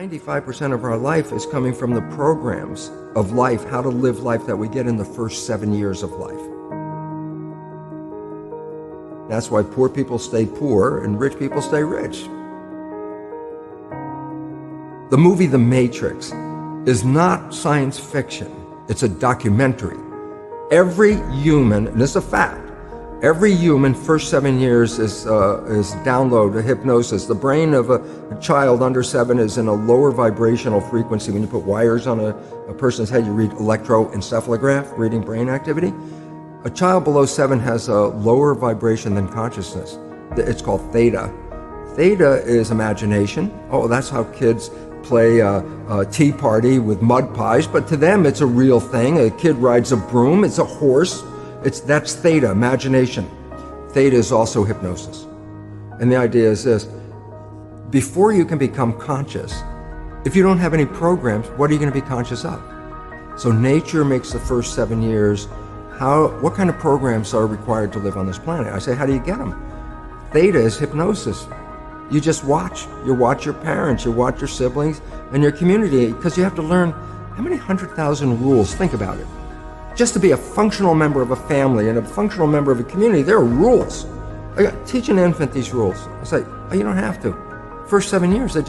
95% of our life is coming from the programs of life, how to live life that we get in the first 7 years of life. That's why poor people stay poor and rich people stay rich. The movie The Matrix is not science fiction. It's a documentary. Every human, and this is a fact, every human first 7 years is download a hypnosis. The brain of a child under 7 is in a lower vibrational frequency. When you put wires on a person's head, you read electroencephalograph, reading brain activity. A child below 7 has a lower vibration than consciousness. It's called theta. Theta is imagination. Oh, that's how kids play a tea party with mud pies, but to them it's a real thing. A kid rides a broom, it's a horse. That's theta, imagination. Theta is also hypnosis. And the idea is this: before you can become conscious, if you don't have any programs, what are you going to be conscious of? So nature makes the first 7 years. What kind of programs are required to live on this planet? I say, how do you get them? Theta is hypnosis. You just watch. You watch your parents, you watch your siblings, and your community, because you have to learn how many 100,000 rules. Think about it. Just to be a functional member of a family and a functional member of a community, there are rules. Teach an infant these rules. I say, you don't have to. First 7 years, they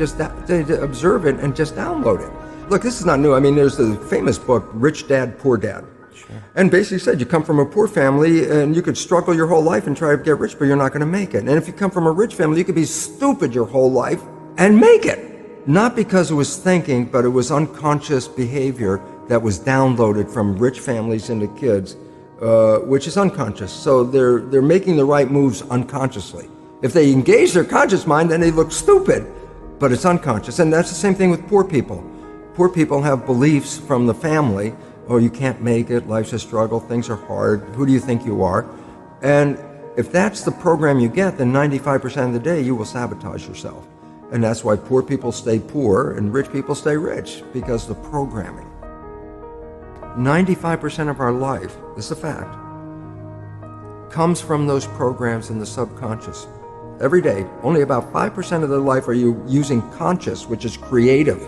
observe it and just download it. Look, this is not new. I mean, there's the famous book, Rich Dad, Poor Dad. Sure. And basically said you come from a poor family and you could struggle your whole life and try to get rich, but you're not going to make it. And if you come from a rich family, you could be stupid your whole life and make it. Not because it was thinking, but it was unconscious behavior that was downloaded from rich families into kids, which is unconscious. So they're making the right moves unconsciously. If they engage their conscious mind, then they look stupid, but it's unconscious. And that's the same thing with poor people. Poor people have beliefs from the family. Oh, you can't make it, life's a struggle, things are hard, who do you think you are? And if that's the program you get, then 95% of the day you will sabotage yourself. And that's why poor people stay poor and rich people stay rich, because the programming. 95% of our life, this is a fact, comes from those programs in the subconscious. Every day, only about 5% of their life are you using conscious, which is creative.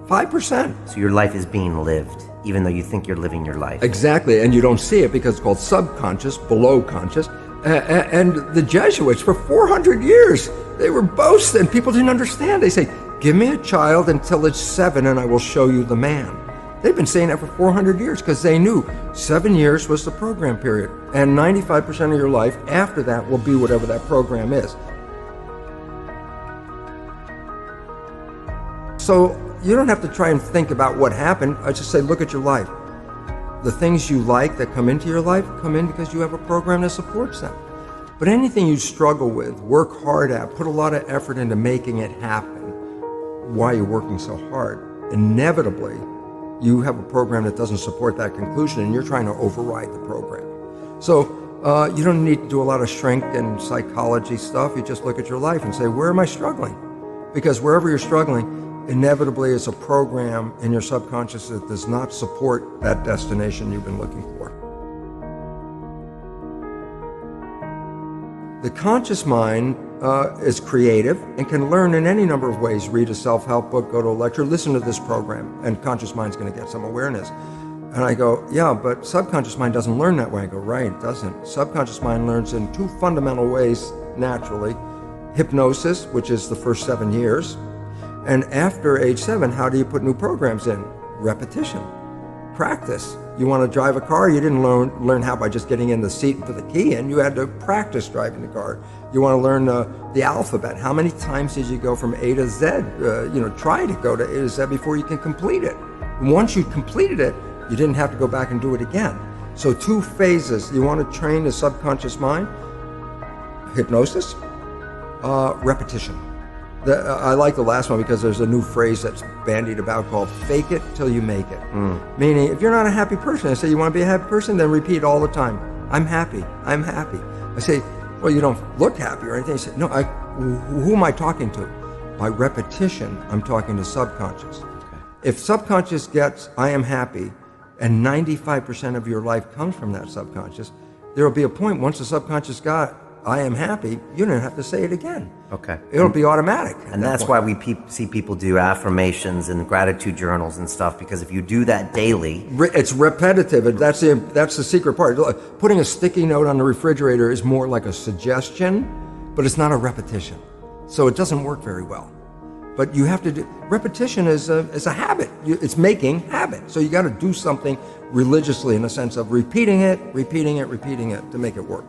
5%. So your life is being lived, even though you think you're living your life. Exactly, and you don't see it because it's called subconscious, below conscious. And the Jesuits, for 400 years, they were boasting. People didn't understand. They say, give me a child until it's 7 and I will show you the man. They've been saying that for 400 years because they knew 7 years was the program period. And 95% of your life after that will be whatever that program is. So you don't have to try and think about what happened. I just say, look at your life. The things you like that come into your life come in because you have a program that supports them. But anything you struggle with, work hard at, put a lot of effort into making it happen, why you're working so hard, inevitably you have a program that doesn't support that conclusion and you're trying to override the program. So you don't need to do a lot of shrink and psychology stuff. You just look at your life and say, where am I struggling? Because wherever you're struggling, inevitably it's a program in your subconscious that does not support that destination you've been looking for. The conscious mind is creative and can learn in any number of ways. Read a self-help book, go to a lecture, listen to this program, and conscious mind's going to get some awareness. And I go, yeah, but subconscious mind doesn't learn that way. I go, right, it doesn't. Subconscious mind learns in 2 fundamental ways naturally. Hypnosis, which is the first 7 years. And after age 7, how do you put new programs in? Repetition, practice. You want to drive a car, you didn't learn how by just getting in the seat and put the key in. You had to practice driving the car. You want to learn the alphabet. How many times did you go from A to Z? Try to go to A to Z before you can complete it. And once you completed it, you didn't have to go back and do it again. So 2 phases. You want to train the subconscious mind. Hypnosis, repetition. I like the last one because there's a new phrase that's bandied about called fake it till you make it. Meaning, if you're not a happy person, I say, you want to be a happy person? Then repeat all the time, I'm happy, I'm happy. I say, well, you don't look happy or anything. I say, no, who am I talking to? By repetition, I'm talking to subconscious. Okay. If subconscious gets, I am happy, and 95% of your life comes from that subconscious, there will be a point once the subconscious got, I am happy, you don't have to say it again. Okay. It'll be automatic. And that's why we see people do affirmations and gratitude journals and stuff, because if you do that daily... It's repetitive. That's the secret part. Putting a sticky note on the refrigerator is more like a suggestion, but it's not a repetition. So it doesn't work very well. But you have to do... Repetition is a habit. It's making habit. So you got to do something religiously in the sense of repeating it to make it work.